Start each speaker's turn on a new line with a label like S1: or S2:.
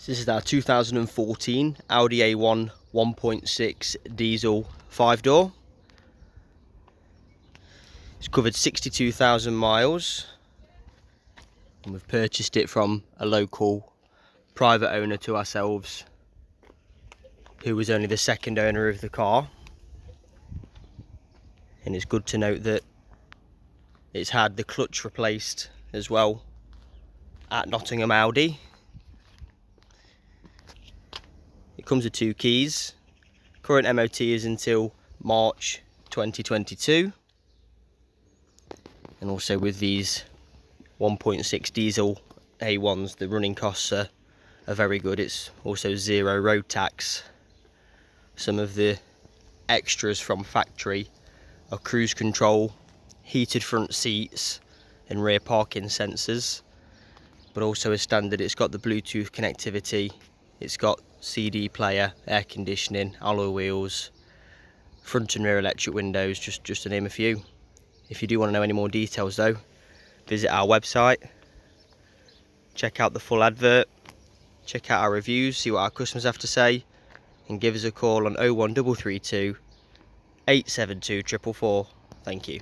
S1: This is our 2014 Audi A1 1.6 diesel 5-door. It's covered 62,000 miles and we've purchased it from a local private owner to ourselves, who was only the second owner of the car. And it's good to note that it's had the clutch replaced as well at Nottingham Audi. It comes with 2 keys. Current MOT is until March 2022. And also with these 1.6 diesel A1s, the running costs are very good. It's also 0 road tax. Some of the extras from factory are cruise control, heated front seats and rear parking sensors. But also as standard, it's got the Bluetooth connectivity, it's got CD player, air conditioning, alloy wheels, front and rear electric windows, just to name a few. If you do want to know any more details though, visit our website, check out the full advert, check out our reviews, see what our customers have to say, and give us a call on 01332 872 444. Thank you.